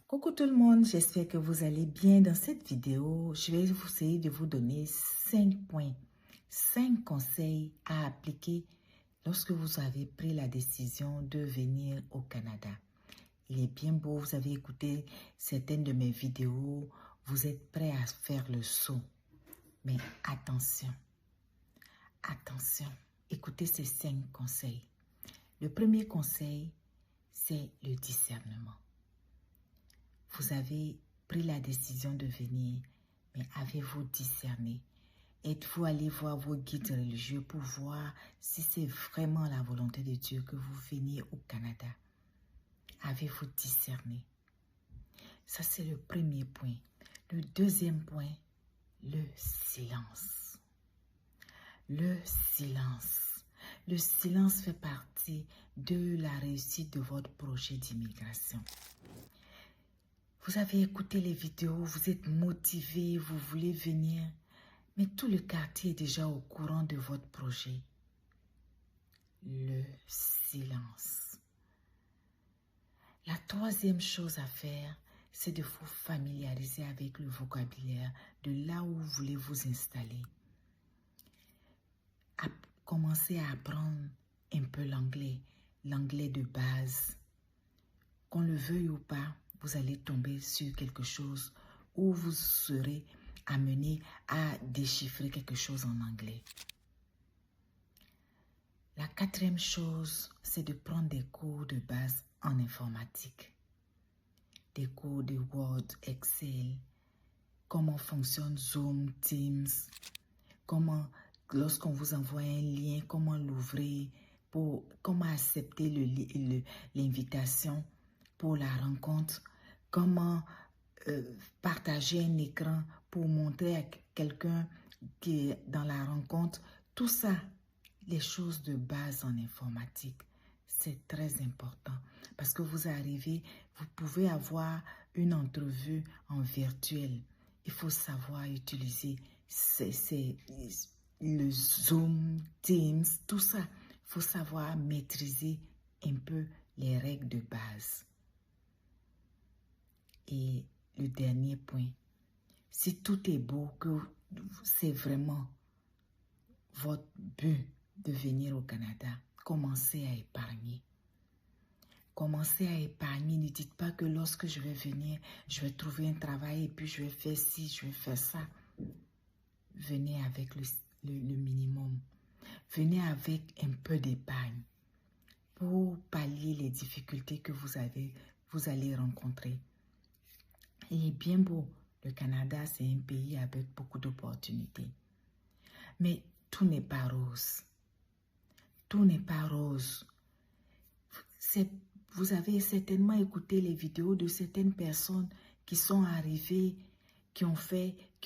Coucou tout le monde, j'espère que vous allez bien. Dans cette vidéo, je vais essayer de vous donner 5 points, 5 conseils à appliquer lorsque vous avez pris la décision de venir au Canada. Il est bien beau, vous avez écouté certaines de mes vidéos, vous êtes prêts à faire le saut. Mais attention, attention, écoutez ces 5 conseils. Le premier conseil, c'est le discernement. Vous avez pris la décision de venir, mais avez-vous discerné? Êtes-vous allé voir vos guides religieux pour voir si c'est vraiment la volonté de Dieu que vous veniez au Canada? Avez-vous discerné? Ça, c'est le premier point. Le deuxième point, le silence. Le silence. Le silence fait partie de la réussite de votre projet d'immigration. Vous avez écouté les vidéos, vous êtes motivé, vous voulez venir, mais tout le quartier est déjà au courant de votre projet. Le silence. La troisième chose à faire, c'est de vous familiariser avec le vocabulaire de là où vous voulez vous installer. Commencez à apprendre un peu l'anglais, l'anglais de base. Qu'on le veuille ou pas, vous allez tomber sur quelque chose où vous serez amené à déchiffrer quelque chose en anglais. La quatrième chose, c'est de prendre des cours de base en informatique. Des cours de Word, Excel, comment fonctionne Zoom, Teams, comment, lorsqu'on vous envoie un lien, comment l'ouvrir, comment accepter l'invitation pour la rencontre, comment partager un écran pour montrer à quelqu'un qui est dans la rencontre. Tout ça, les choses de base en informatique, c'est très important parce que vous arrivez, vous pouvez avoir une entrevue en virtuel. Il faut savoir utiliser le Zoom, Teams, tout ça. Il faut savoir maîtriser un peu les règles de base. Et le dernier point, si tout est beau, que c'est vraiment votre but de venir au Canada, commencez à épargner. Commencez à épargner. Ne dites pas que lorsque je vais venir, je vais trouver un travail et puis je vais faire ci, je vais faire ça. Venez avec le minimum. Venez avec un peu d'épargne pour pallier les difficultés que vous allez rencontrer. Il est bien beau. Le Canada, c'est un pays avec beaucoup d'opportunités. Mais tout n'est pas rose. Tout n'est pas rose. Vous avez certainement écouté les vidéos de certaines personnes qui sont arrivées, qui ont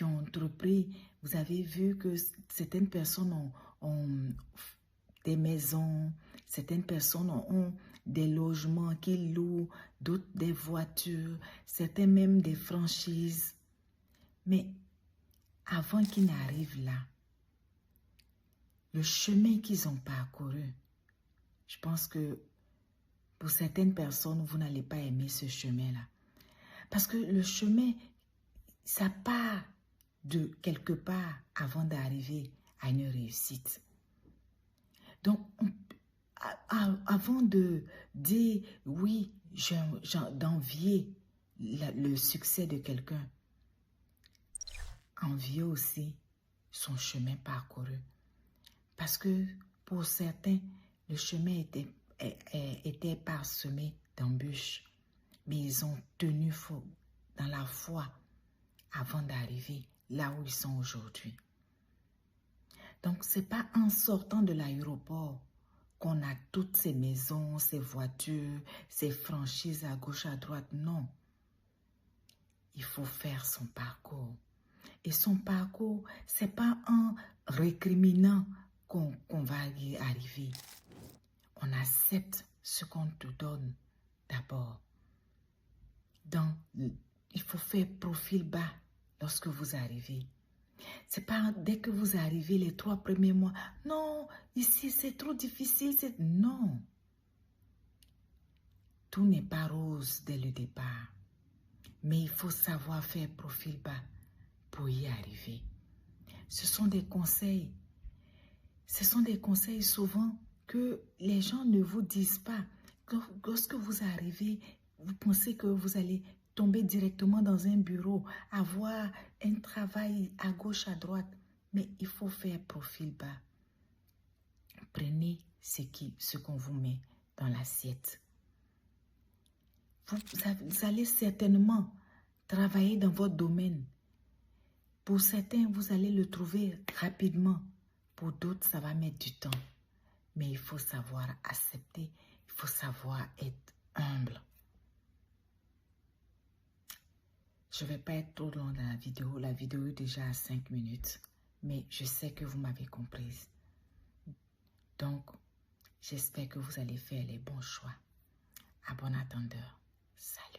entrepris. Vous avez vu que certaines personnes ont des maisons, certaines personnes ont des logements qu'ils louent, d'autres des voitures, certains même des franchises. Mais avant qu'ils n'arrivent là, le chemin qu'ils ont parcouru, je pense que pour certaines personnes, vous n'allez pas aimer ce chemin-là. Parce que le chemin, ça part de quelque part avant d'arriver à une réussite. Donc, avant de dire oui, d'envier le succès de quelqu'un, envier aussi son chemin parcouru. Parce que pour certains, le chemin était parsemé d'embûches, mais ils ont tenu fort dans la foi avant d'arriver là où ils sont aujourd'hui. Donc, ce n'est pas en sortant de l'aéroport qu'on a toutes ces maisons, ces voitures, ces franchises à gauche, à droite. Non. Il faut faire son parcours. Et son parcours, ce n'est pas en récriminant qu'on va y arriver. On accepte ce qu'on te donne d'abord. Il faut faire profil bas lorsque vous arrivez. C'est pas dès que vous arrivez les 3 premiers mois. Non, ici c'est trop difficile. Non. Tout n'est pas rose dès le départ. Mais il faut savoir faire profil bas pour y arriver. Ce sont des conseils. Ce sont des conseils souvent que les gens ne vous disent pas. Lorsque vous arrivez, vous pensez que vous allez tomber directement dans un bureau, avoir un travail à gauche, à droite. Mais il faut faire profil bas. Prenez ce qu'on vous met dans l'assiette. Vous allez certainement travailler dans votre domaine. Pour certains, vous allez le trouver rapidement. Pour d'autres, ça va mettre du temps. Mais il faut savoir accepter. Il faut savoir être humble. Je ne vais pas être trop long dans la vidéo. La vidéo est déjà à 5 minutes. Mais je sais que vous m'avez comprise. Donc, j'espère que vous allez faire les bons choix. À bon attendeur. Salut.